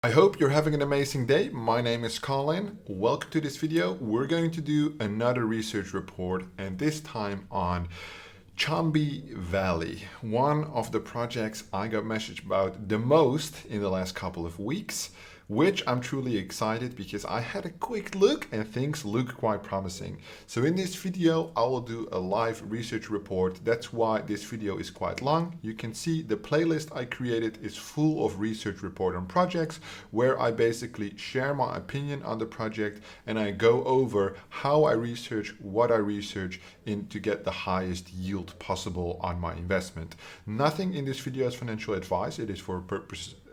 I hope you're having an amazing day. My name is Colin. Welcome to this video. We're going to do another research report, and this time on Chumbi Valley, one of the projects I got messaged about the most in the last couple of weeks, which I'm truly excited because I had a quick look and things look quite promising. So in this video, I will do a live research report. That's why this video is quite long. You can see the playlist I created is full of research report on projects where I basically share my opinion on the project and I go over how I research, what I research to get the highest yield possible on my investment. Nothing in this video is financial advice. It is for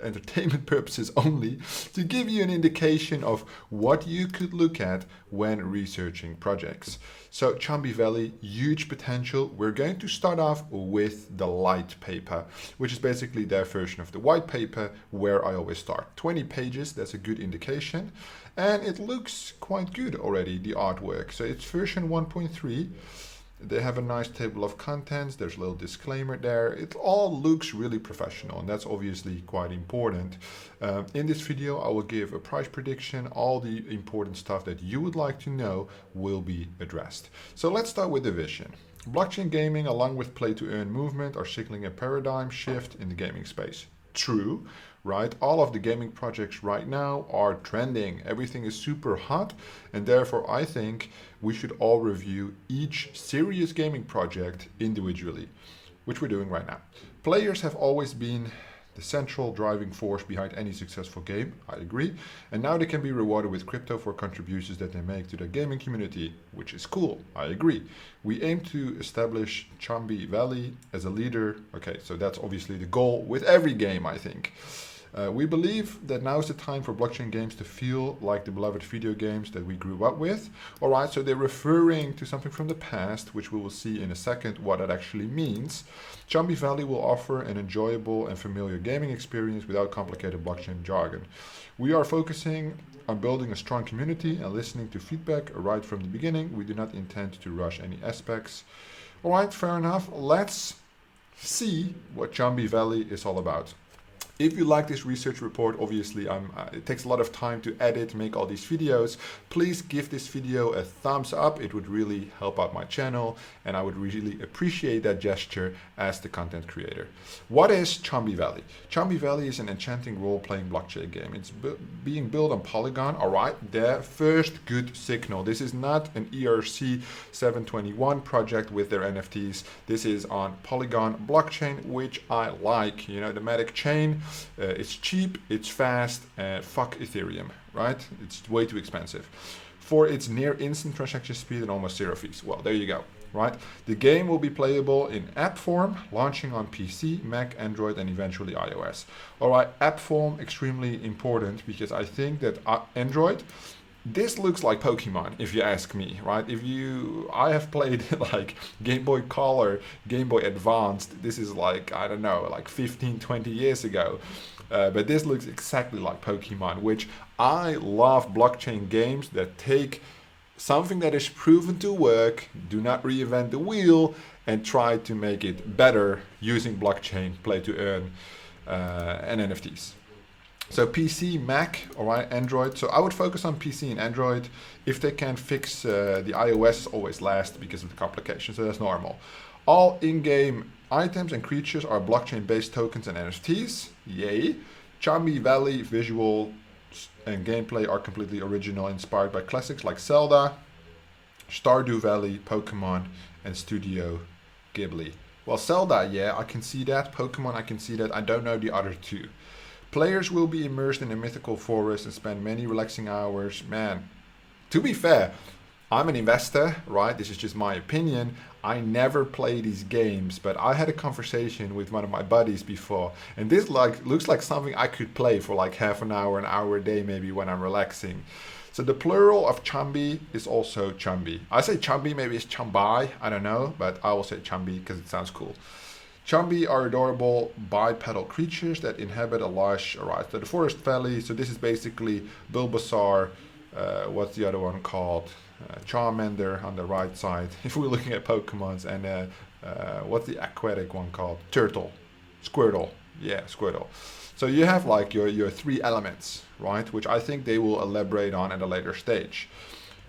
entertainment purposes only, to give you an indication of what you could look at when researching projects. So Chumbi Valley, huge potential. We're going to start off with the Litepaper, which is basically their version of the white paper where I always start. 20 pages, that's a good indication. And it looks quite good already, the artwork. So it's version 1.3. They have a nice table of contents. There's a little disclaimer there. It all looks really professional, and that's obviously quite important. In this video, I will give a price prediction. All the important stuff that you would like to know will be addressed. So let's start with the vision. Blockchain gaming, along with play-to-earn movement, are signaling a paradigm shift in the gaming space. True, right? All of the gaming projects right now are trending. Everything is super hot, and therefore I think we should all review each serious gaming project individually, which we're doing right now. Players have always been the central driving force behind any successful game, I agree, and now they can be rewarded with crypto for contributions that they make to the gaming community, which is cool, I agree. We aim to establish Chumbi Valley as a leader. Okay, so that's obviously the goal with every game, I think. We believe that now is the time for blockchain games to feel like the beloved video games that we grew up with. All right, so they're referring to something from the past, which we will see in a second what that actually means. Chumbi Valley will offer an enjoyable and familiar gaming experience without complicated blockchain jargon. We are focusing on building a strong community and listening to feedback right from the beginning. We do not intend to rush any aspects. All right, fair enough. Let's see what Chumbi Valley is all about. If you like this research report, obviously it takes a lot of time to edit, make all these videos. Please give this video a thumbs up. It would really help out my channel, and I would really appreciate that gesture as the content creator. What is Chumbi Valley? Chumbi Valley is an enchanting role-playing blockchain game. It's being built on Polygon, all right, their first good signal. This is not an ERC 721 project with their NFTs. This is on Polygon blockchain, which I like. You know, the Matic chain. It's cheap, it's fast, and fuck Ethereum, right? It's way too expensive. For its near instant transaction speed and almost zero fees. Well, there you go, right? The game will be playable in app form, launching on PC, Mac, Android, and eventually iOS. All right, app form, extremely important because I think that Android, this looks like Pokemon, if you ask me, right? I have played like Game Boy Color, Game Boy Advanced. This is like, I don't know, like 15, 20 years ago. But this looks exactly like Pokemon, which I love blockchain games that take something that is proven to work, do not reinvent the wheel, and try to make it better using blockchain, play to earn, and NFTs. So PC, Mac, all right, Android. So I would focus on PC and Android. If they can fix the iOS, always last because of the complications, so that's normal. All in-game items and creatures are blockchain-based tokens and NFTs. Yay. Chumbi Valley visual and gameplay are completely original, inspired by classics like Zelda, Stardew Valley, Pokemon, and Studio Ghibli. Well, Zelda, yeah, I can see that. Pokemon, I can see that. I don't know the other two. Players will be immersed in a mythical forest and spend many relaxing hours. Man, to be fair, I'm an investor, right? This is just my opinion. I never play these games, but I had a conversation with one of my buddies before, and this looks like something I could play for like half an hour a day, maybe when I'm relaxing. So the plural of Chumbi is also Chumbi. I say Chumbi, maybe it's Chumbai, I don't know, but I will say Chumbi because it sounds cool. Chumbi are adorable bipedal creatures that inhabit a lush, alright, so the forest valley. So this is basically Bulbasaur, what's the other one called? Charmander on the right side, if we're looking at Pokemons, and what's the aquatic one called? Turtle, Squirtle, yeah, Squirtle. So you have like your three elements, right? Which I think they will elaborate on at a later stage.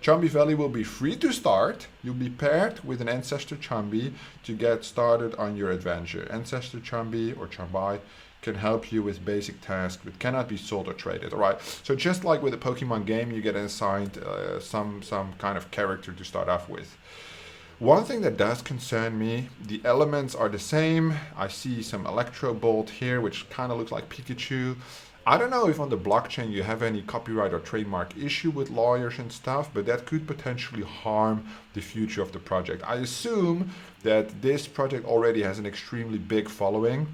Chumbi Valley will be free to start. You'll be paired with an Ancestor Chumbi to get started on your adventure. Ancestor Chumbi or Chambai can help you with basic tasks but cannot be sold or traded. All right. So just like with a Pokemon game, you get assigned some kind of character to start off with. One thing that does concern me, the elements are the same. I see some Electro Bolt here, which kind of looks like Pikachu. I don't know if on the blockchain you have any copyright or trademark issue with lawyers and stuff, but that could potentially harm the future of the project. I assume that this project already has an extremely big following.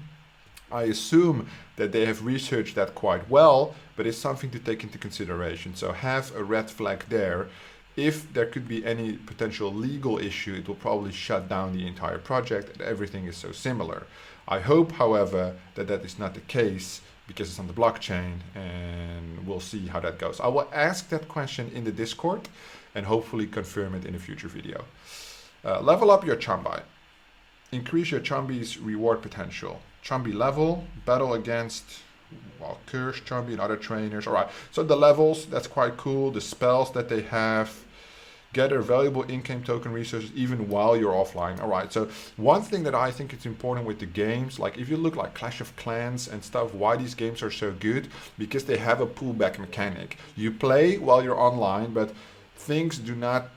I assume that they have researched that quite well, but it's something to take into consideration. So have a red flag there. If there could be any potential legal issue, it will probably shut down the entire project, and everything is so similar. I hope, however, that that is not the case, because it's on the blockchain, and we'll see how that goes. I will ask that question in the Discord and hopefully confirm it in a future video. Level up your Chumbi. Increase your Chumbi's reward potential. Chumbi level, battle against Curse Chumbi and other trainers. All right, so the levels, that's quite cool. The spells that they have. Gather valuable in-game token resources even while you're offline. All right, so one thing that I think is important with the games, like if you look like Clash of Clans and stuff, why these games are so good, because they have a pullback mechanic. You play while you're online, but things do not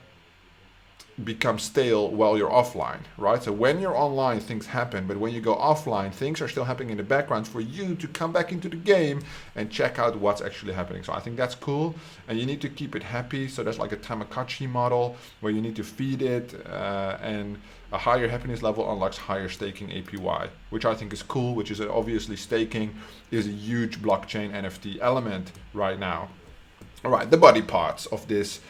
become stale while you're offline, right? So when you're online, things happen, but when you go offline, things are still happening in the background for you to come back into the game and check out what's actually happening. So I think that's cool, and you need to keep it happy. So there's like a Tamagotchi model where you need to feed it, and a higher happiness level unlocks higher staking APY, which I think is cool, which is obviously staking is a huge blockchain NFT element right now. All right, the body parts of this.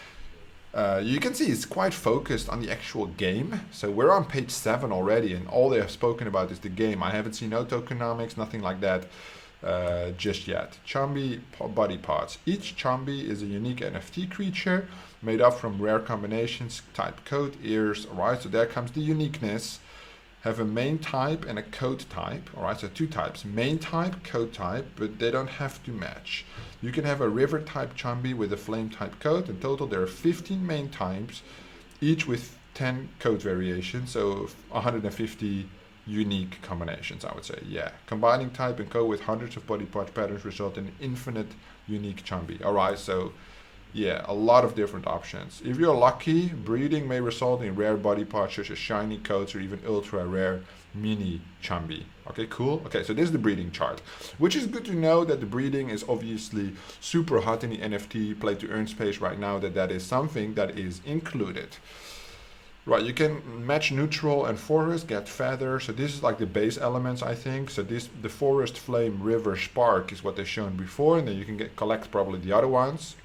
You can see it's quite focused on the actual game. So we're on page 7 already, and all they have spoken about is the game. I haven't seen no tokenomics, nothing like that just yet. Chumbi body parts. Each Chumbi is a unique NFT creature made up from rare combinations, type, coat, ears. All right, so there comes the uniqueness. Have a main type and a coat type. All right, so 2 types, main type, coat type, but they don't have to match. You can have a river type Chumbi with a flame type coat. In total, there are 15 main types, each with 10 coat variations, so 150 unique combinations, I would say. Yeah, combining type and coat with hundreds of body part patterns result in infinite unique Chumbi. All right, so yeah, a lot of different options. If you're lucky, breeding may result in rare body parts such as shiny coats or even ultra rare mini Chumbi. Okay, cool. Okay, so this is the breeding chart, which is good to know that the breeding is obviously super hot in the NFT play to earn space right now, that is something that is included. Right, you can match neutral and forest, get feather. So this is like the base elements, I think. So this, the forest, flame, river, spark is what they've shown before, and then you can collect probably the other ones.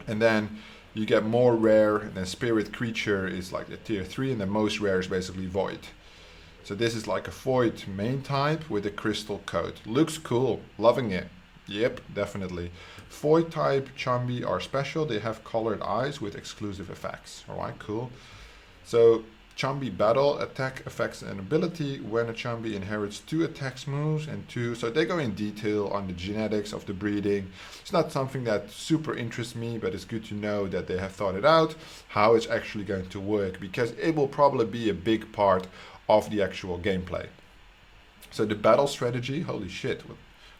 And then you get more rare, and then spirit creature is like the tier 3, and the most rare is basically void. So this is like a void main type with a crystal coat. Looks cool, loving it. Yep, definitely. Void type Chumbi are special. They have colored eyes with exclusive effects. All right, cool. So Chumbi battle, attack, effects, and ability. When a Chumbi inherits 2 attacks moves and 2, so they go in detail on the genetics of the breeding. It's not something that super interests me, but it's good to know that they have thought it out, how it's actually going to work, because it will probably be a big part of the actual gameplay. So the battle strategy, holy shit.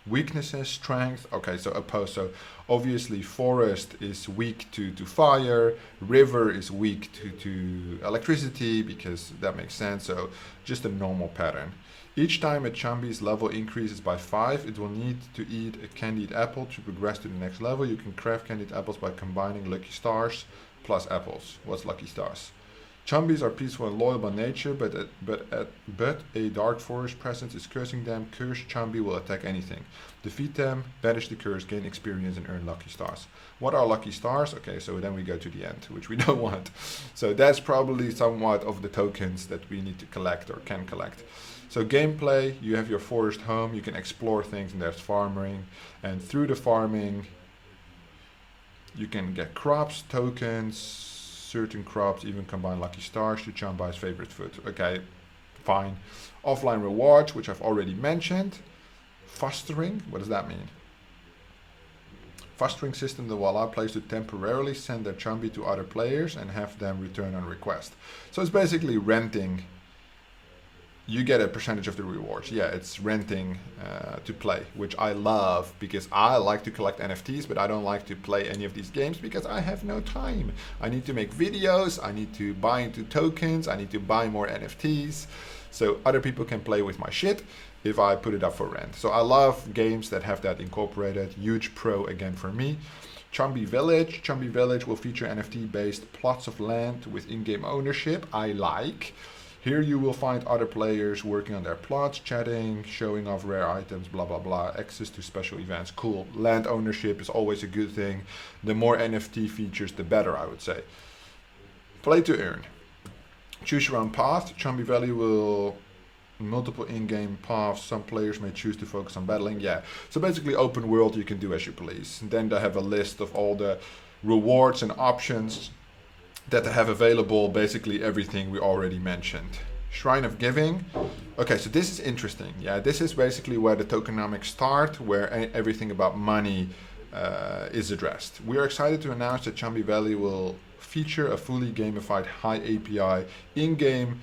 Weaknesses, strength, okay, so opposed. So obviously forest is weak to fire, river is weak to electricity, because that makes sense. So just a normal pattern. Each time a Chumbi's level increases by 5, it will need to eat a candied apple to progress to the next level. You can craft candied apples by combining lucky stars plus apples. What's lucky stars? Chumbis are peaceful and loyal by nature, but a dark forest presence is cursing them. Cursed Chumbi will attack anything. Defeat them, banish the curse, gain experience, and earn lucky stars. What are lucky stars? Okay, so then we go to the end, which we don't want. So that's probably somewhat of the tokens that we need to collect or can collect. So gameplay, you have your forest home, you can explore things, and there's farming. And through the farming, you can get crops, tokens, certain crops, even combine lucky stars to Chumbi's favorite food. Okay, fine. Offline rewards, which I've already mentioned. Fostering, what does that mean? Fostering system that will allow players to temporarily send their Chumbi to other players and have them return on request. So it's basically renting. You get a percentage of the rewards. Yeah, it's renting to play, which I love because I like to collect NFTs, but I don't like to play any of these games because I have no time. I need to make videos, I need to buy into tokens, I need to buy more NFTs, so other people can play with my shit if I put it up for rent. So I love games that have that incorporated. Huge pro again for me. Chumbi Village. Chumbi Village will feature NFT-based plots of land with in-game ownership. I like. Here you will find other players working on their plots, chatting, showing off rare items, blah, blah, blah. Access to special events. Cool. Land ownership is always a good thing. The more NFT features, the better, I would say. Play to earn. Choose your own path. Chumbi Valley will multiple in-game paths. Some players may choose to focus on battling. Yeah, so basically open world, you can do as you please. And then they have a list of all the rewards and options that they have available, basically everything we already mentioned. Shrine of Giving. Okay, so this is interesting. Yeah, this is basically where the tokenomics start, where everything about money is addressed. We are excited to announce that Chumbi Valley will feature a fully gamified high API in-game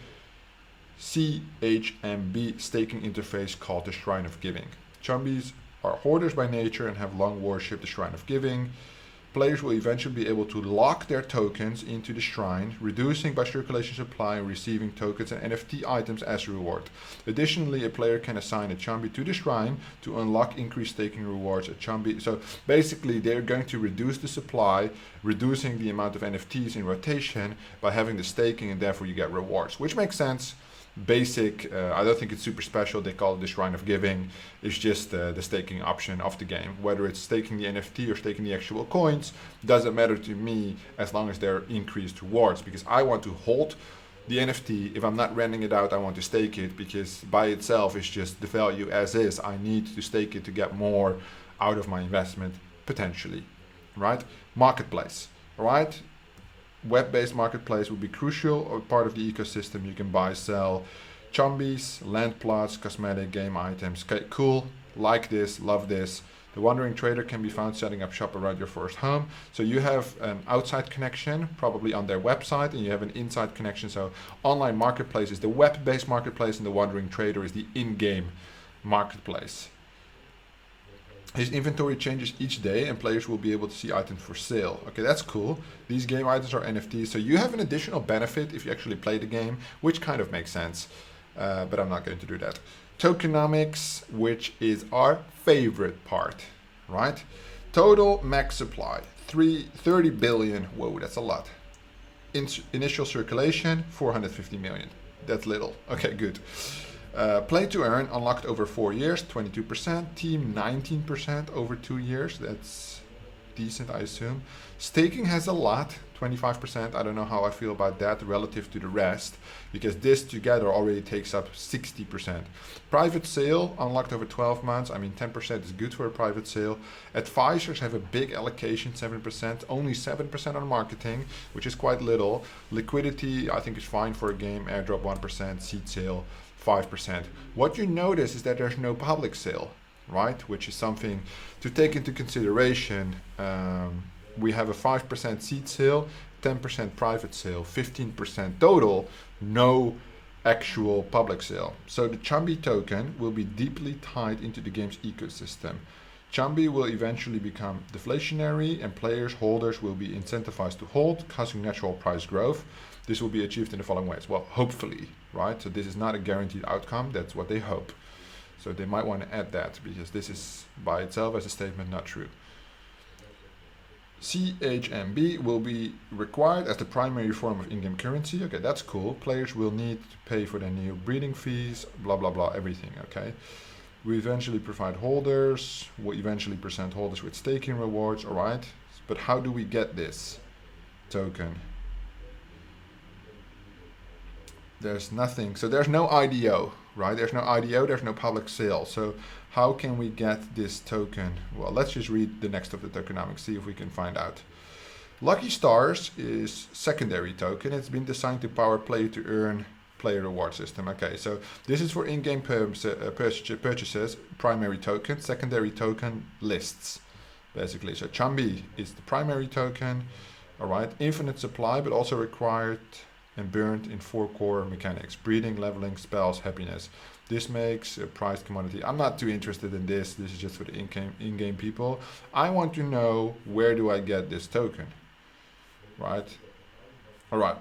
CHMB staking interface called the Shrine of Giving. Chumbis are hoarders by nature and have long worshipped the Shrine of Giving. Players will eventually be able to lock their tokens into the shrine, reducing by circulation supply and receiving tokens and NFT items as reward. Additionally, a player can assign a Chumbi to the shrine to unlock increased staking rewards at Chumbi. So basically, they're going to reduce the supply, reducing the amount of NFTs in rotation by having the staking, and therefore you get rewards, which makes sense. Basic, I don't think it's super special. They call it the Shrine of Giving. It's just the staking option of the game. Whether it's staking the NFT or staking the actual coins, doesn't matter to me as long as they're increased rewards, because I want to hold the NFT. If I'm not renting it out, I want to stake it, because by itself it's just the value as is. I need to stake it to get more out of my investment potentially, right? Marketplace, all right? Web-based marketplace will be crucial, or part of the ecosystem. You can buy, sell Chumbis, land plots, cosmetic, game items. Okay, cool. Like this, love this. The wandering trader can be found setting up shop around your first home. So you have an outside connection, probably on their website, and you have an inside connection. So online marketplace is the web-based marketplace, and the wandering trader is the in-game marketplace. His inventory changes each day and players will be able to see items for sale. Okay, that's cool. These game items are NFTs, so you have an additional benefit if you actually play the game, which kind of makes sense, but I'm not going to do that. Tokenomics, which is our favorite part, right? Total max supply, 30 billion. Whoa, that's a lot. Initial circulation, 450 million. That's little. Okay, good. Play to earn unlocked over 4 years, 22%. Team 19% over 2 years. That's decent, I assume. Staking has a lot, 25%. I don't know how I feel about that relative to the rest, because this together already takes up 60%. Private sale unlocked over 12 months. I mean, 10% is good for a private sale. Advisors have a big allocation, 7%. Only 7% on marketing, which is quite little. Liquidity, I think, is fine for a game. Airdrop 1%. Seed sale 5%. What you notice is that there's no public sale, right? Which is something to take into consideration. We have a 5% seed sale, 10% private sale, 15% total, no actual public sale. So the Chumbi token will be deeply tied into the game's ecosystem. Chumbi will eventually become deflationary and players, holders will be incentivized to hold, causing natural price growth. This will be achieved in the following ways. Well, hopefully, right? So this is not a guaranteed outcome. That's what they hope. So they might want to add that, because this is by itself as a statement not true. CHMB will be required as the primary form of in-game currency. Okay, that's cool. Players will need to pay for their new breeding fees, blah, blah, blah, everything, okay? We eventually provide holders. We'll eventually present holders with staking rewards, all right? But how do we get this token? There's nothing. So there's no IDO, right? There's no IDO, there's no public sale. So how can we get this token? Well, let's just read the next of the tokenomics, see if we can find out. Lucky Stars is secondary token. It's been designed to power play to earn player reward system. Okay, so this is for in-game purchases, primary token, secondary token lists, basically. So Chumbi is the primary token, all right, infinite supply, but also required and burned in 4 core mechanics: breeding, leveling, spells, happiness. This makes a prized commodity. I'm not too interested in this. This is just for the in-game people. I want to know, where do I get this token, right? All right,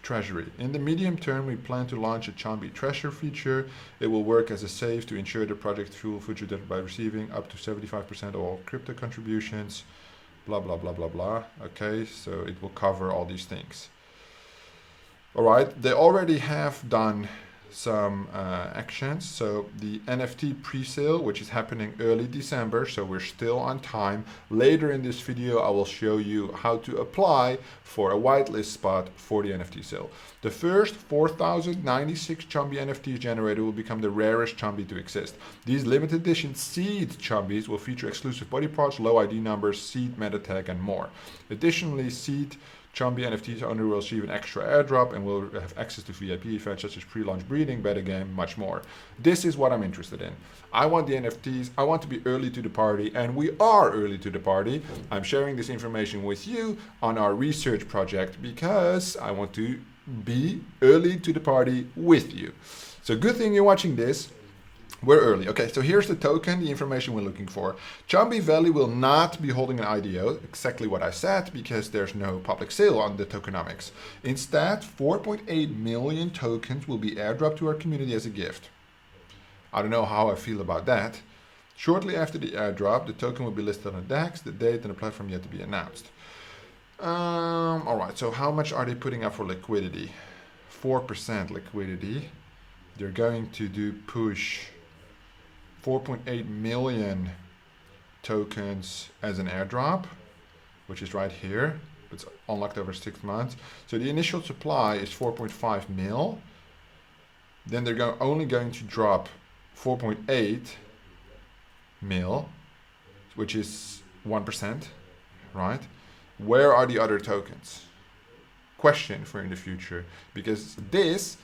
Treasury. In the medium term, we plan to launch a Chumbi Treasure feature. It will work as a save to ensure the project's full future by receiving up to 75% of all crypto contributions. Blah, blah, blah, blah, blah. Okay, so it will cover all these things. All right, they already have done some actions. So the NFT pre-sale, which is happening early December, so we're still on time. Later in this video, I will show you how to apply for a whitelist spot for the NFT sale. The first 4,096 Chumbi NFTs generated will become the rarest Chumbi to exist. These limited edition seed Chumbis will feature exclusive body parts, low ID numbers, seed meta tag, and more. Additionally, seed Chumbi NFTs owner will receive an extra airdrop and will have access to VIP events such as pre-launch breeding, beta game, much more. This is what I'm interested in. I want the NFTs, I want to be early to the party, and we are early to the party. I'm sharing this information with you on our research project because I want to be early to the party with you. So good thing you're watching this. We're early. Okay, so here's the token, the information we're looking for. Chumbi Valley will not be holding an IDO, exactly what I said, because there's no public sale on the tokenomics. Instead, 4.8 million tokens will be airdropped to our community as a gift. I don't know how I feel about that. Shortly after the airdrop, the token will be listed on DEX, the date and the platform yet to be announced. All right, so how much are they putting up for liquidity? 4% liquidity. They're going to do push 4.8 million tokens as an airdrop, which is right here. It's unlocked over 6 months. So the initial supply is 4.5 mil. Then they're only going to drop 4.8 mil, which is 1%, right? Where are the other tokens? Question for in the future, because this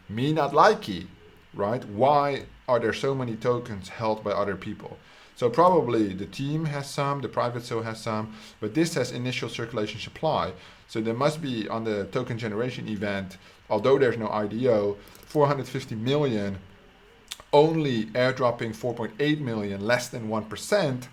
me not likey, right? Why are there so many tokens held by other people? So probably the team has some, the private sale has some, but this has initial circulation supply. So there must be on the token generation event, although there's no IDO, 450 million, only airdropping 4.8 million, less than 1%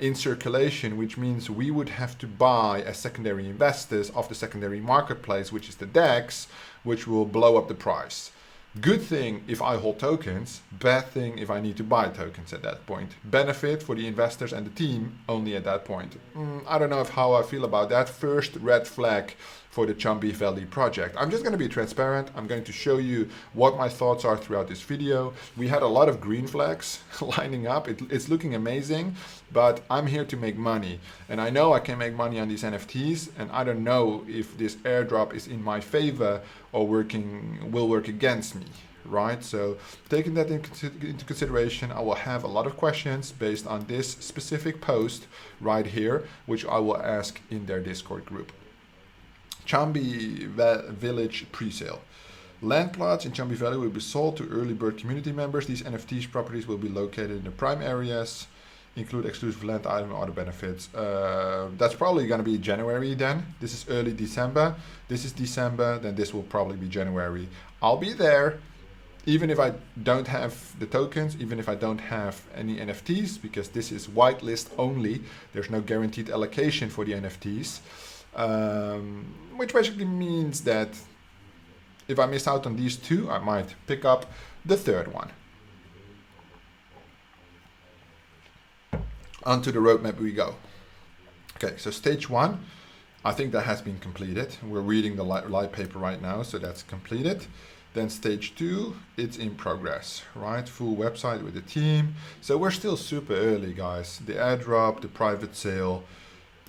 in circulation, which means we would have to buy as secondary investors off the secondary marketplace, which is the DEX, which will blow up the price. Good thing if I hold tokens, bad thing if I need to buy tokens at that point. Benefit for the investors and the team only at that point. I don't know how I feel about that. First red flag for the Chumbi Valley project. I'm just going to be transparent. I'm going to show you what my thoughts are throughout this video. We had a lot of green flags lining up. It's looking amazing, but I'm here to make money. And I know I can make money on these NFTs, and I don't know if this airdrop is in my favor or will work against me, right? So taking that into consideration, I will have a lot of questions based on this specific post right here, which I will ask in their Discord group. Chumbi Village pre-sale. Land plots in Chumbi Valley will be sold to early bird community members. These NFTs properties will be located in the prime areas, include exclusive land item and other benefits. That's probably going to be January then. This is early December. This is December, then this will probably be January. I'll be there, even if I don't have the tokens, even if I don't have any NFTs, because this is whitelist only. There's no guaranteed allocation for the NFTs. Which basically means that if I miss out on these two, I might pick up the third one. Onto the roadmap we go. Okay, so stage 1, I think that has been completed. We're reading the Litepaper right now, so that's completed. Then stage 2, it's in progress, right? Full website with the team. So we're still super early, guys. The airdrop, the private sale.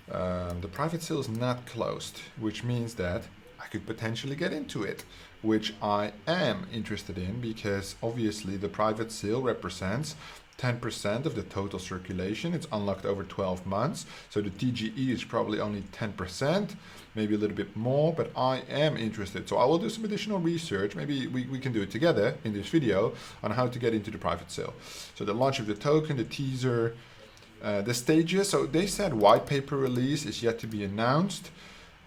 The private sale is not closed, which means that I could potentially get into it, which I am interested in, because obviously the private sale represents 10% of the total circulation. It's unlocked over 12 months. So the TGE is probably only 10%, maybe a little bit more, but I am interested. So I will do some additional research. Maybe we can do it together in this video on how to get into the private sale. So the launch of the token, the teaser, the stages. So they said white paper release is yet to be announced.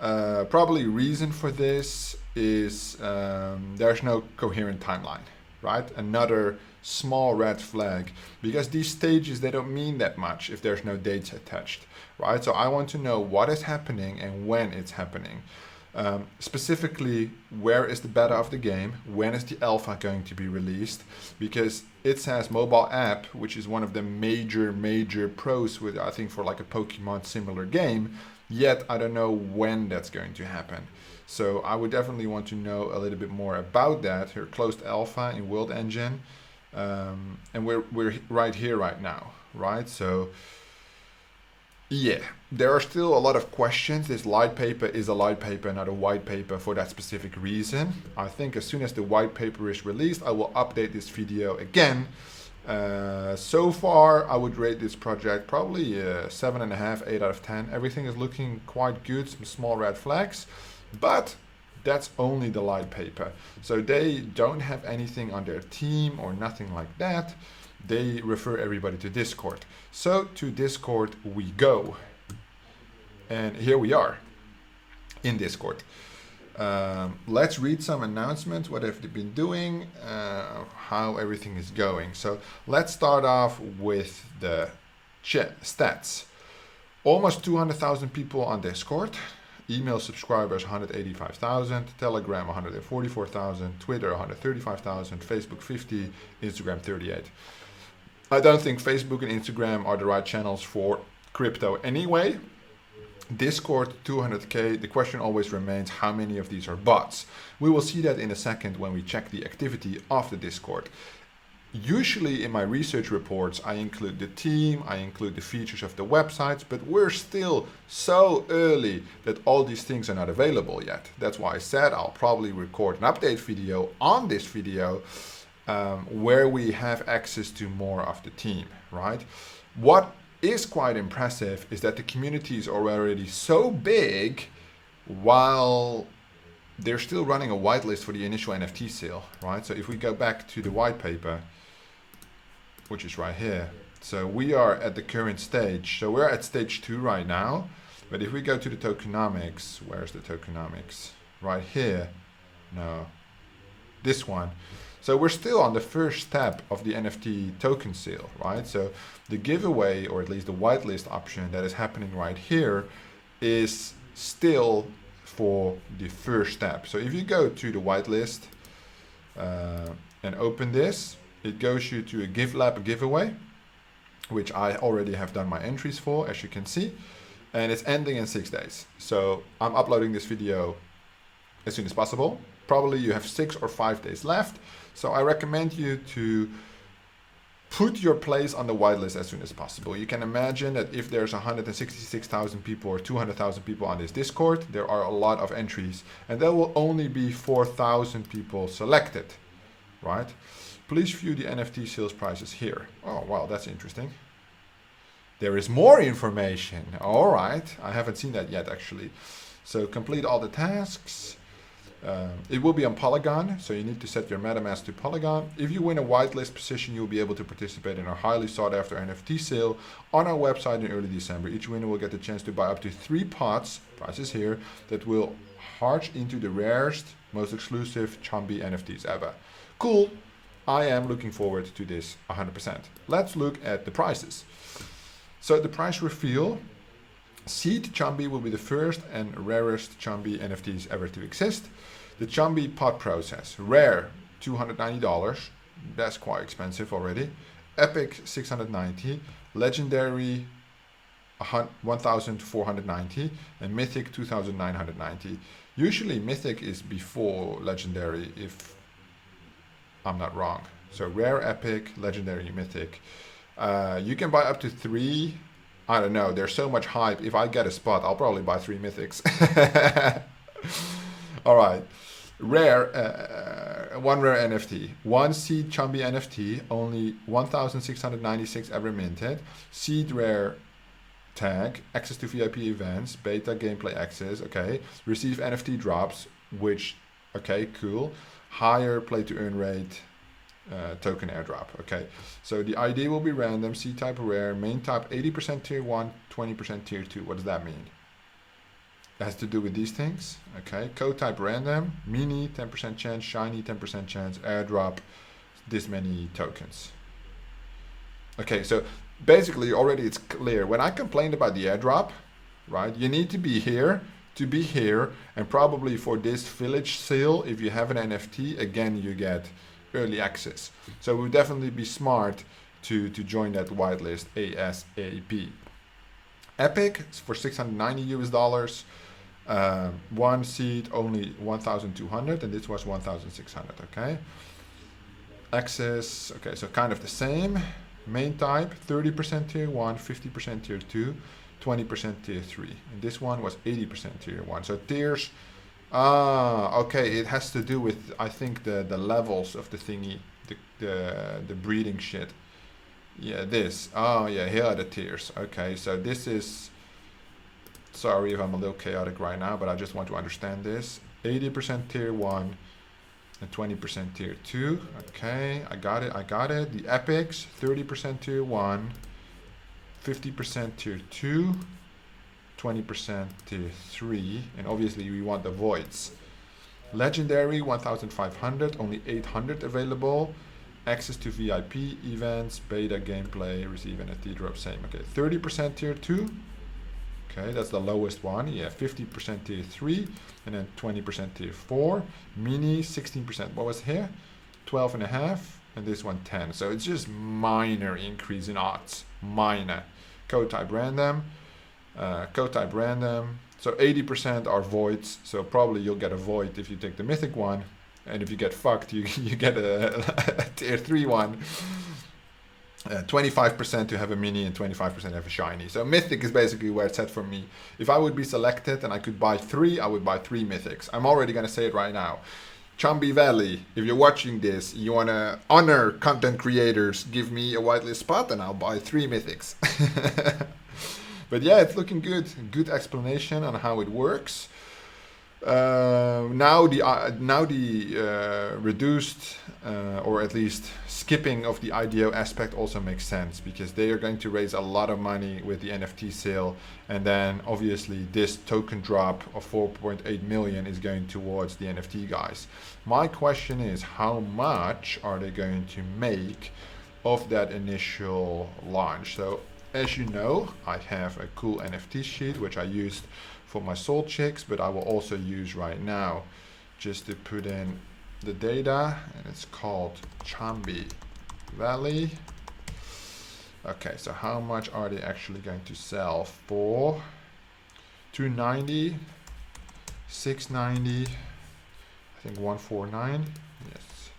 Probably reason for this is there's no coherent timeline, right? Another small red flag, because these stages, they don't mean that much if there's no dates attached, right? So I want to know what is happening and when it's happening. Specifically, where is the beta of the game? When is the alpha going to be released? Because it says mobile app, which is one of the major pros with, I think, for like a Pokemon similar game, yet I don't know when that's going to happen. So I would definitely want to know a little bit more about that. Here, closed alpha in World Engine. And we're right here right now, right? So yeah, there are still a lot of questions. This light paper is a light paper, not a white paper, for that specific reason. I think as soon as the white paper is released, I will update this video again. So far, I would rate this project probably 7.5, 8 out of 10. Everything is looking quite good, some small red flags, but that's only the light paper. So they don't have anything on their team or nothing like that. They refer everybody to Discord. So to Discord we go. And here we are in Discord. Let's read some announcements, what have they been doing, how everything is going. So let's start off with the stats. Almost 200,000 people on Discord. Email subscribers 185,000, Telegram 144,000, Twitter 135,000, Facebook 50, Instagram 38. I don't think Facebook and Instagram are the right channels for crypto anyway. Discord 200k. The question always remains, how many of these are bots? We will see that in a second when we check the activity of the Discord. Usually in my research reports, I include the team, I include the features of the websites, but we're still so early that all these things are not available yet. That's why I said I'll probably record an update video on this video where we have access to more of the team, right? What is quite impressive is that the communities are already so big while they're still running a whitelist for the initial NFT sale, right? So if we go back to the white paper, which is right here. So we are at the current stage. So we're at stage 2 right now. But if we go to the tokenomics, where's the tokenomics? Right here. No, this one. So we're still on the first step of the NFT token sale, right? So the giveaway, or at least the whitelist option that is happening right here, is still for the first step. So if you go to the whitelist and open this, it goes you to a GiveLab giveaway, which I already have done my entries for, as you can see, and it's ending in 6 days. So I'm uploading this video as soon as possible. Probably you have 6 or 5 days left. So I recommend you to put your place on the whitelist as soon as possible. You can imagine that if there's 166,000 people or 200,000 people on this Discord, there are a lot of entries, and there will only be 4,000 people selected, right? Please view the NFT sales prices here. Oh, wow, that's interesting. There is more information. All right, I haven't seen that yet, actually. So complete all the tasks. It will be on Polygon, so you need to set your MetaMask to Polygon. If you win a whitelist position, you'll be able to participate in our highly sought after NFT sale on our website in early December. Each winner will get the chance to buy up to 3 pots, prices here, that will harch into the rarest, most exclusive Chumbi NFTs ever. Cool. I am looking forward to this 100%. Let's look at the prices. So the price reveal. Seed Chumbi will be the first and rarest Chumbi NFTs ever to exist. The Chumbi pot process. Rare, $290. That's quite expensive already. Epic, $690. Legendary, $1,490. And Mythic, $2,990. Usually Mythic is before Legendary, if I'm not wrong. So rare, epic, legendary, mythic. You can buy up to 3. I don't know. There's so much hype. If I get a spot, I'll probably buy 3 mythics. All right. one rare NFT, one seed Chumbi NFT, only 1,696 ever minted, seed rare tag, access to VIP events, beta gameplay access, okay, receive NFT drops, which, okay, cool, higher play to earn rate, token airdrop, okay. So the ID will be random, seed type rare, main type 80% tier 1, 20% tier 2. What does that mean? It has to do with these things, okay. Code type random, mini 10% chance, shiny 10% chance, airdrop this many tokens. Okay, so basically already it's clear. When I complained about the airdrop, right, you need to be here, and probably for this village sale, if you have an NFT, again, you get early access. So it would definitely be smart to join that whitelist ASAP. Epic for $690 US. One seed only 1,200, and this was 1,600. Okay. Access. Okay, so kind of the same. Main type 30% tier 1, 50% tier 2, 20% tier 3. And this one was 80% tier 1. So tiers. Okay. It has to do with, I think, the levels of the thingy, the breeding shit. Yeah, this. Oh yeah, here are the tiers. Okay, so this is. Sorry if I'm a little chaotic right now, but I just want to understand this. 80% tier 1 and 20% tier 2. Okay, I got it. The epics, 30% tier 1, 50% tier 2, 20% tier 3, and obviously we want the voids. Legendary, 1,500, only 800 available. Access to VIP events, beta gameplay, receive NFT drop, same. Okay, 30% tier 2. Okay, that's the lowest one. Yeah, 50% tier 3, and then 20% tier 4. Mini, 16%. What was here? 12.5, and this one 10. So it's just minor increase in odds. Minor. Code type random. So 80% are voids. So probably you'll get a void if you take the mythic one. And if you get fucked, you get a tier 3 one. 25% to have a mini and 25% have a shiny. So mythic is basically where it's at for me. If I would be selected and I could buy 3, I would buy 3 mythics. I'm already going to say it right now. Chumbi Valley, if you're watching this, you want to honor content creators, give me a whitelist spot and I'll buy 3 mythics. But yeah, it's looking good. Good explanation on how it works. Now the reduced or at least skipping of the IDO aspect also makes sense, because they are going to raise a lot of money with the NFT sale, and then obviously this token drop of 4.8 million is going towards the NFT guys. My question is, how much are they going to make of that initial launch? So as you know, I have a cool NFT sheet which I used for my soul chicks, but I will also use right now just to put in the data, and it's called Chumbi Valley. Okay, so how much are they actually going to sell for? 290, 690, I think 149, yes,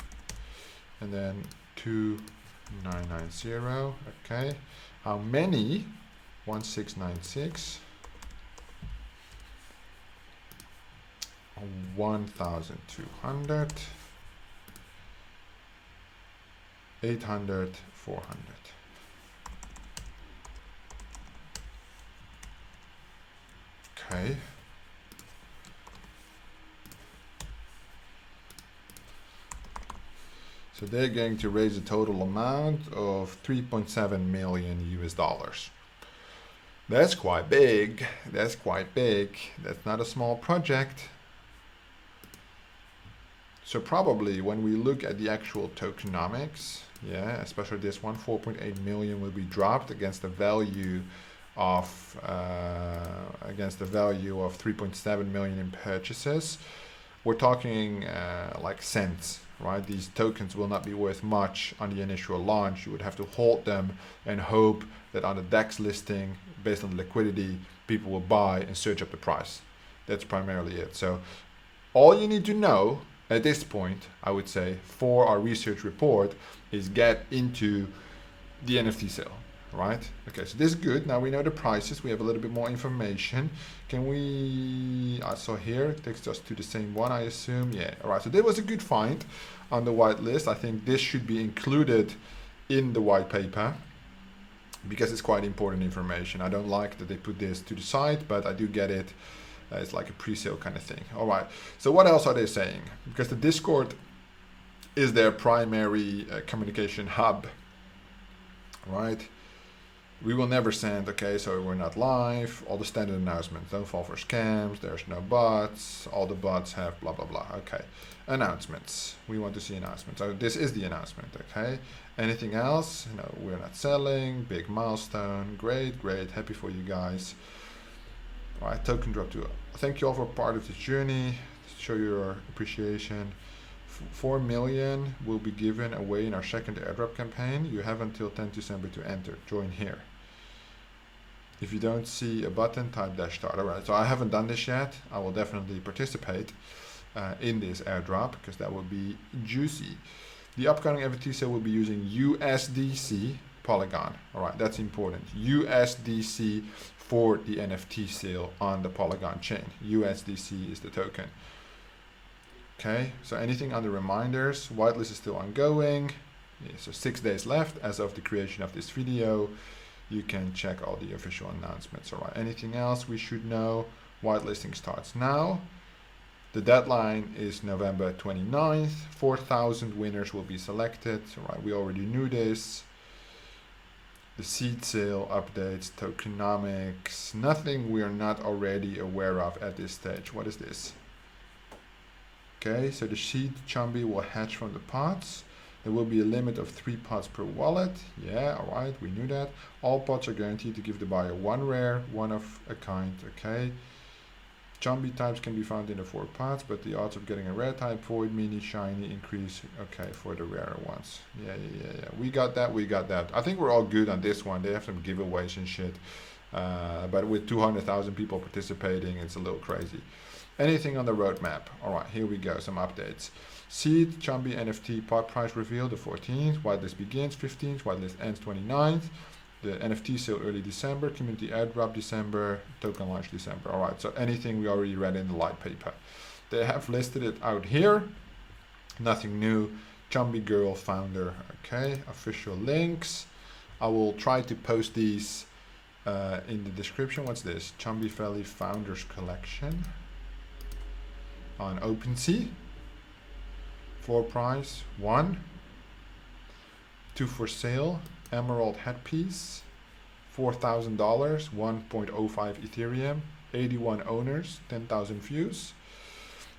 and then 2990. Okay, how many? 1696. 1,200, 800, 400. Okay. So they're going to raise a total amount of 3.7 million US dollars. That's quite big. That's quite big. That's not a small project. So probably when we look at the actual tokenomics, yeah, especially this one, 4.8 million will be dropped against the value of 3.7 million in purchases. We're talking like cents, right? These tokens will not be worth much on the initial launch. You would have to hold them and hope that on the DEX listing, based on liquidity, people will buy and surge up the price. That's primarily it. So all you need to know at this point, I would say, for our research report is get into the NFT sale. right? Okay, so this is good. Now we know the prices. We have a little bit more information. Can we, so here it takes us to the same one, I assume. Yeah, all right, so there was a good find on the whitelist. I think this should be included in the white paper because it's quite important information. I don't like that they put this to the side, but I do get it. It's like a pre-sale kind of thing. All right, so what else are they saying? Because the Discord is their primary communication hub, right? We will never send, okay, so we're not live. All the standard announcements, don't fall for scams, there's no bots, all the bots have blah, blah, blah. Okay, announcements. We want to see announcements. So this is the announcement, okay? Anything else? No, we're not selling, big milestone, great, great, happy for you guys. All right, token drop to, thank you all for part of this journey, show your appreciation. 4 million will be given away in our second airdrop campaign. You have until 10 December to enter, join here. If you don't see a button, type -start. All right, so I haven't done this yet. I will definitely participate in this airdrop because that will be juicy. The upcoming NFT sale will be using USDC Polygon. All right, that's important. USDC for the NFT sale on the Polygon chain. USDC is the token. Okay, so anything on the reminders? Whitelist is still ongoing. Yeah, so 6 days left as of the creation of this video. You can check all the official announcements. All right, anything else we should know? Whitelisting starts now. The deadline is November 29th. 4,000 winners will be selected. All right, we already knew this. The seed sale updates, tokenomics, nothing we are not already aware of at this stage. What is this? Okay, so the seed Chumbi will hatch from the pots. There will be a limit of 3 pots per wallet. Yeah, all right, we knew that. All pots are guaranteed to give the buyer 1 rare, 1 of a kind, okay. Chumbi types can be found in the 4 pots, but the odds of getting a rare type, void, mini, shiny increase, okay, for the rarer ones. Yeah. We got that. I think we're all good on this one. They have some giveaways and shit. But with 200,000 people participating, it's a little crazy. Anything on the roadmap? All right, here we go, some updates. Seed, Chumbi NFT pot price reveal the 14th, whitelist begins 15th, whitelist ends 29th. The NFT sale early December, community airdrop December, token launch December. All right, so anything we already read in the light paper. They have listed it out here. Nothing new. Chumbi Girl founder, okay, official links. I will try to post these in the description. What's this? Chumbi Valley Founders Collection on OpenSea. Floor price 1. 2 for sale. Emerald headpiece, $4,000, 1.05 Ethereum, 81 owners, 10,000 views.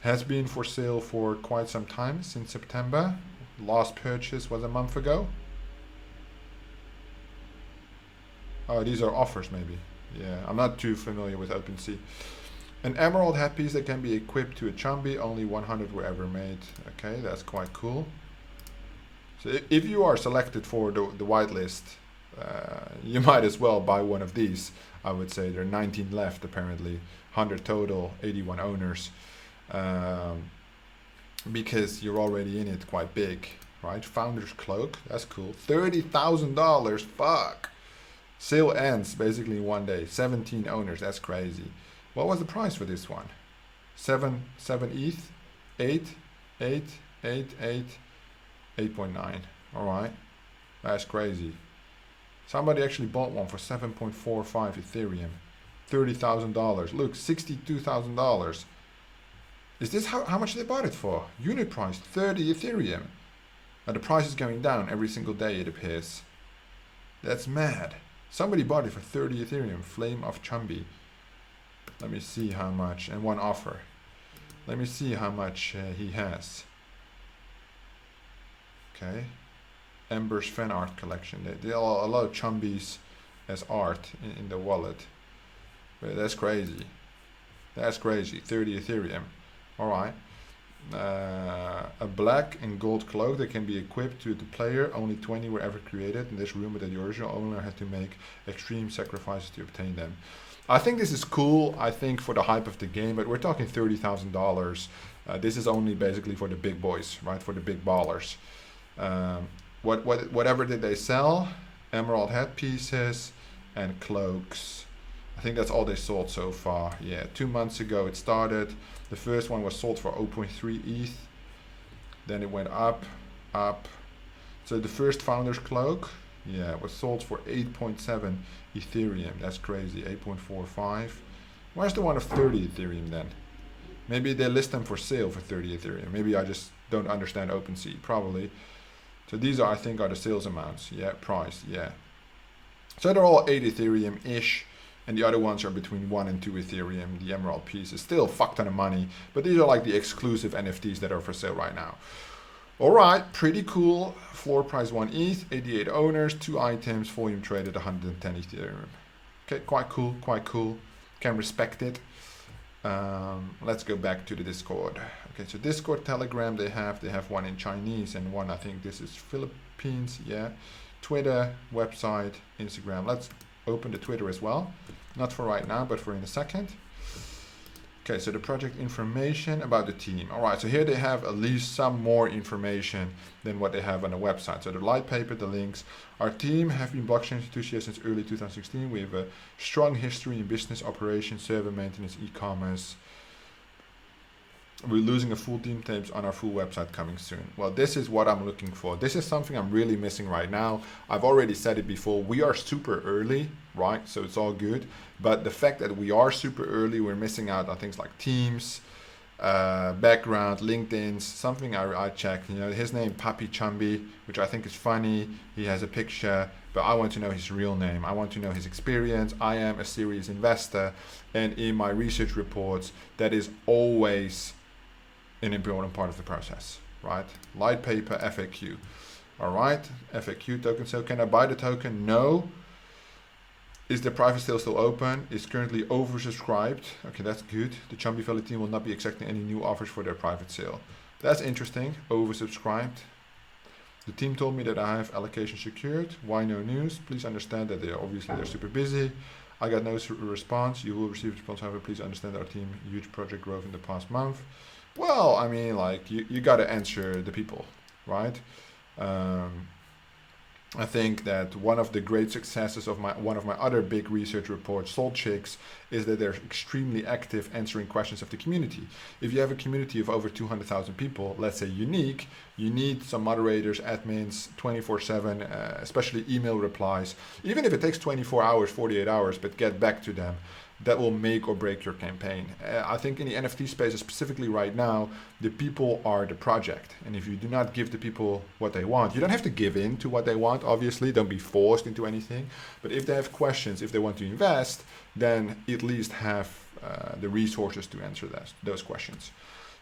Has been for sale for quite some time, since September. Last purchase was a month ago. Oh, these are offers maybe. Yeah, I'm not too familiar with OpenSea. An emerald headpiece that can be equipped to a Chumbi, only 100 were ever made. Okay, that's quite cool. So if you are selected for the whitelist, you might as well buy one of these. I would say there are 19 left apparently, 100 total, 81 owners, because you're already in it quite big, right? Founder's Cloak, that's cool. $30,000, fuck. Sale ends basically in 1 day, 17 owners, that's crazy. What was the price for this one? 7 ETH, 8.9. All right, that's crazy. Somebody actually bought one for 7.45 Ethereum, $30,000. Look, $62,000. Is this how much they bought it for? Unit price 30 Ethereum. Now the price is going down every single day, it appears. That's mad. Somebody bought it for 30 Ethereum. Flame of Chumbi. Let me see how much, and one offer. Let me see how much he has. Okay, Ember's fan art collection. They are a lot of Chumbis as art in the wallet. But that's crazy. That's crazy. 30 Ethereum. All right. A black and gold cloak that can be equipped to the player. Only 20 were ever created in this room, but the original owner had to make extreme sacrifices to obtain them. I think this is cool. I think for the hype of the game, but we're talking $30,000. This is only basically for the big boys, right? For the big ballers. Whatever did they sell? emerald headpieces, and cloaks. I think that's all they sold so far. Yeah, 2 months ago it started. The first one was sold for 0.3 ETH. Then it went up, up. So the first founder's cloak, yeah, was sold for 8.7 Ethereum. That's crazy, 8.45. Where's the one of 30 Ethereum then? Maybe they list them for sale for 30 Ethereum. Maybe I just don't understand OpenSea, probably. So these are, I think, are the sales amounts. Yeah, price, yeah. So they're all 8 Ethereum-ish. And the other ones are between 1 and 2 Ethereum. The emerald piece is still a fuck ton of money. But these are like the exclusive NFTs that are for sale right now. Alright, pretty cool. Floor price 1 ETH, 88 owners, 2 items, volume traded 110 Ethereum. Okay, quite cool, quite cool. Can respect it. Let's go back to the Discord. Okay, so Discord, Telegram, they have one in Chinese and one, I think this is Philippines, yeah. Twitter, website, Instagram. Let's open the Twitter as well. Not for right now, but for in a second. Okay, so the project information about the team. All right, so here they have at least some more information than what they have on the website. So the Litepaper, the links. Our team have been blockchain enthusiasts since early 2016. We have a strong history in business operations, server maintenance, e-commerce. We're losing a full team tapes on our full website coming soon. Well, this is what I'm looking for. This is something I'm really missing right now. I've already said it before. We are super early, right? So it's all good. But the fact that we are super early, we're missing out on things like Teams, background, LinkedIn's, something I checked. You know, his name, Papi Chumbi, which I think is funny. He has a picture, but I want to know his real name. I want to know his experience. I am a serious investor. And in my research reports, that is always an important part of the process, right? Litepaper FAQ. All right, FAQ token sale. Can I buy the token? No. Is the private sale still open? It's currently oversubscribed. Okay, that's good. The Chumbi Valley team will not be accepting any new offers for their private sale. That's interesting. Oversubscribed. The team told me that I have allocation secured. Why no news? Please understand that they're super busy. I got no response. You will receive a response. However, please understand our team huge project growth in the past month. Well, I mean, like, you got to answer the people, right? I think that one of the great successes of one of my other big research reports, Soul Chicks, is that they're extremely active answering questions of the community. If you have a community of over 200,000 people, let's say unique, you need some moderators, admins, 24/7, especially email replies. Even if it takes 24 hours, 48 hours, but get back to them. That will make or break your campaign. I think in the NFT space, specifically right now, the people are the project. And if you do not give the people what they want, you don't have to give in to what they want, obviously. Don't be forced into anything. But if they have questions, if they want to invest, then at least have the resources to answer those questions.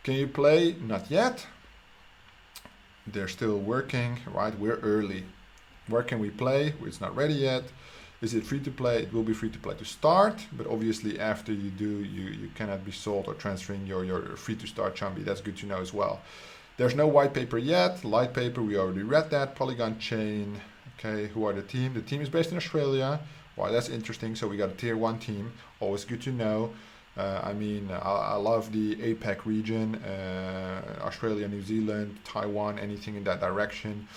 Can you play? Not yet. They're still working, right? We're early. Where can we play? It's not ready yet. Is it free to play? It will be free to play to start, but obviously after you do, you cannot be sold or transferring your free to start Chumbi. That's good to know as well. There's no white paper yet. Litepaper, we already read that. Polygon chain. Okay, who are the team? The team is based in Australia. Wow, that's interesting. So we got a tier 1 team. Always good to know. I love the APAC region, Australia, New Zealand, Taiwan, anything in that direction.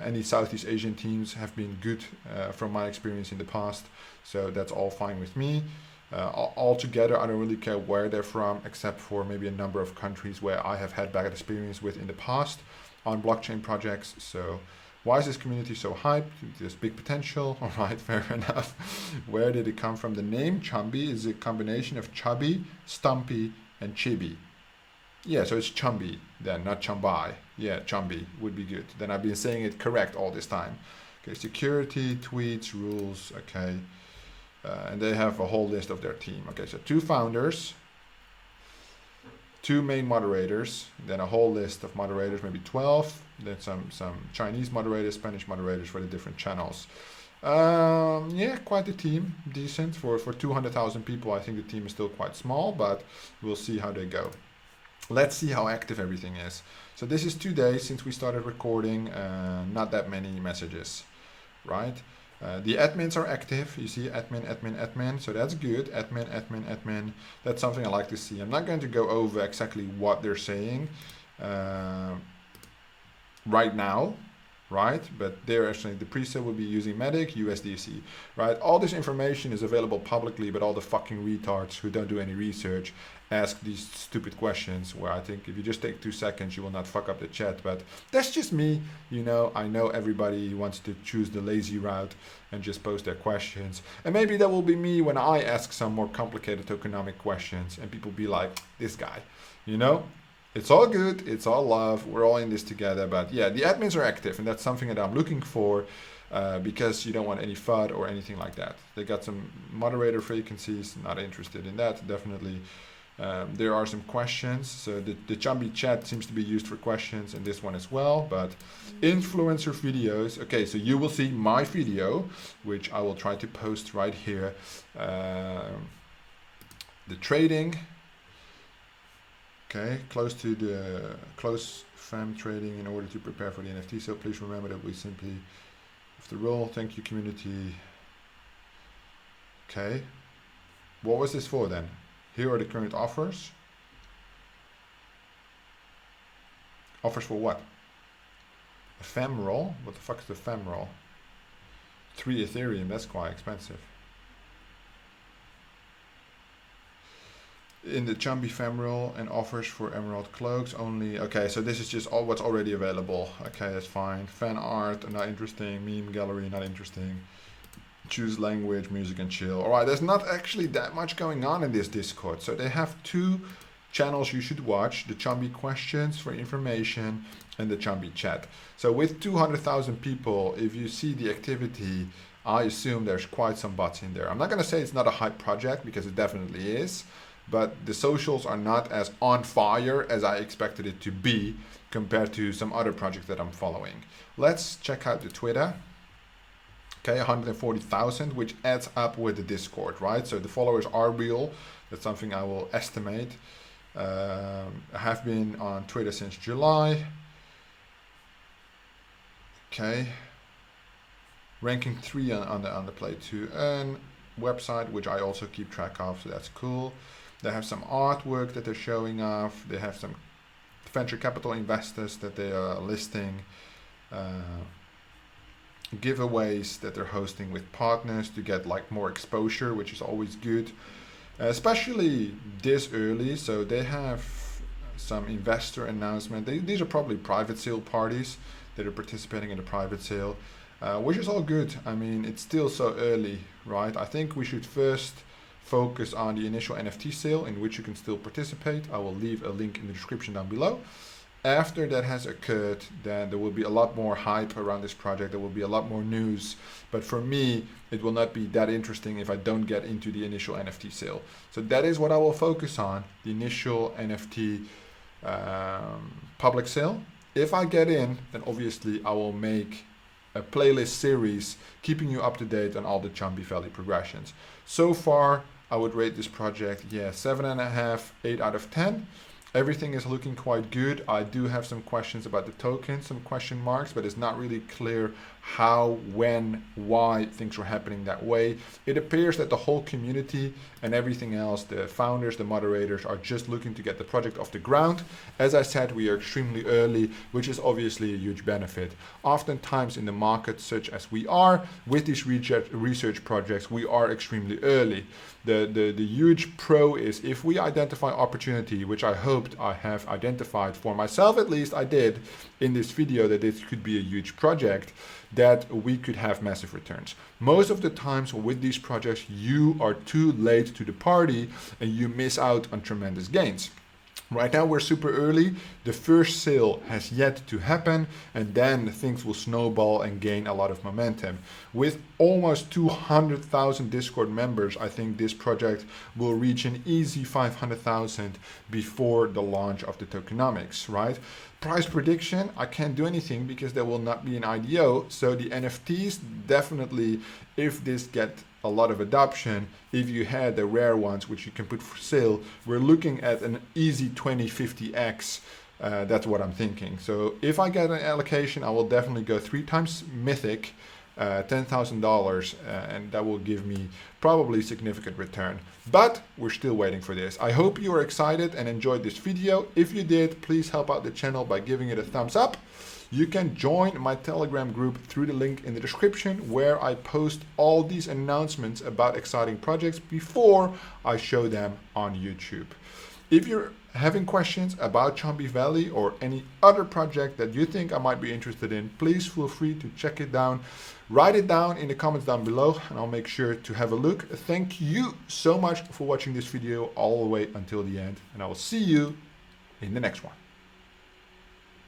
Any Southeast Asian teams have been good from my experience in the past, so that's all fine with me. Altogether, I don't really care where they're from, except for maybe a number of countries where I have had bad experience with in the past on blockchain projects. So why is this community so hyped? There's big potential. All right, fair enough. Where did it come from? The name Chumbi is a combination of chubby, stumpy, and chibi. Yeah, so it's Chumbi then, not Chumbai. Yeah, Chumbi would be good. Then I've been saying it correct all this time. Okay, security, tweets, rules, okay. And they have a whole list of their team. Okay, so 2 founders, 2 main moderators, then a whole list of moderators, maybe 12. Then some Chinese moderators, Spanish moderators for the different channels. Yeah, quite a team, decent. For 200,000 people, I think the team is still quite small, but we'll see how they go. Let's see how active everything is. So this is 2 days since we started recording, not that many messages, right? The admins are active. You see admin, so that's good. Admin. That's something I like to see. I'm not going to go over exactly what they're saying right now, right? But there actually the pre-sale will be using Medic, USDC, right? All this information is available publicly, but all the fucking retards who don't do any research ask these stupid questions where I think if you just take 2 seconds, you will not fuck up the chat. But that's just me, you know. I know everybody wants to choose the lazy route and just post their questions. And maybe that will be me when I ask some more complicated tokenomic questions and people be like, this guy, you know? It's all good, it's all love, we're all in this together. But yeah, the admins are active, and that's something that I'm looking for because you don't want any FUD or anything like that. They got some moderator vacancies, not interested in that, definitely. There are some questions, so the Chumbi chat seems to be used for questions, and this one as well. But influencer videos, okay, so you will see my video, which I will try to post right here. The trading, okay, close fam trading in order to prepare for the NFT. So please remember that we simply have the role. Thank you, community. Okay, what was this for then? Here are the current offers. Offers for what? Ephemeral? What the fuck is the ephemeral? 3 Ethereum, that's quite expensive. In the Chumbi ephemeral and offers for emerald cloaks only. Okay, so this is just all what's already available. Okay, that's fine. Fan art, not interesting. Meme gallery, not interesting. Choose language, music, and chill. All right, there's not actually that much going on in this Discord. So they have 2 channels you should watch: the Chumbi questions for information and the Chumbi chat. So with 200,000 people, if you see the activity, I assume there's quite some bots in there. I'm not going to say it's not a hype project, because it definitely is, but the socials are not as on fire as I expected it to be compared to some other projects that I'm following. Let's check out the Twitter. Okay, 140,000, which adds up with the Discord, right? So the followers are real. That's something I will estimate. I have been on Twitter since July. Okay. Ranking 3 on the Play to Earn website, which I also keep track of, so that's cool. They have some artwork that they're showing off. They have some venture capital investors that they are listing. Giveaways that they're hosting with partners to get like more exposure, which is always good, especially this early. So they have some investor announcement. These are probably private sale parties that are participating in the private sale, which is all good. I mean, it's still so early, right? I think we should first focus on the initial NFT sale, in which you can still participate. I will leave a link in the description down below. After that has occurred, then there will be a lot more hype around this project. There will be a lot more news. But for me, it will not be that interesting if I don't get into the initial NFT sale. So that is what I will focus on, the initial NFT public sale. If I get in, then obviously I will make a playlist series keeping you up to date on all the Chumbi Valley progressions. So far, I would rate this project, 7.5, 8 out of 10. Everything is looking quite good. I do have some questions about the token, some question marks, but it's not really clear how, when, why things are happening that way. It appears that the whole community and everything else, the founders, the moderators, are just looking to get the project off the ground. As I said, we are extremely early, which is obviously a huge benefit. Oftentimes in the market, such as we are, with these research projects, we are extremely early. The huge pro is if we identify opportunity, which I hoped I have identified for myself, at least I did in this video, that this could be a huge project, that we could have massive returns. Most of the times with these projects, you are too late to the party and you miss out on tremendous gains. Right now we're super early. The first sale has yet to happen, and then things will snowball and gain a lot of momentum. With almost 200,000 Discord members, I think this project will reach an easy 500,000 before the launch of the tokenomics, right? Price prediction, I can't do anything because there will not be an IDO. So the NFTs, definitely, if this gets a lot of adoption, if you had the rare ones which you can put for sale, we're looking at an easy 20-50x. That's what I'm thinking. So if I get an allocation, I will definitely go 3 times mythic, $10,000, and that will give me probably significant return. But we're still waiting for this. I hope you are excited and enjoyed this video. If you did, please help out the channel by giving it a thumbs up. You can join my Telegram group through the link in the description, where I post all these announcements about exciting projects before I show them on YouTube. If you're having questions about Chumbi Valley or any other project that you think I might be interested in, please feel free to check it down. Write it down in the comments down below and I'll make sure to have a look. Thank you so much for watching this video all the way until the end, and I will see you in the next one.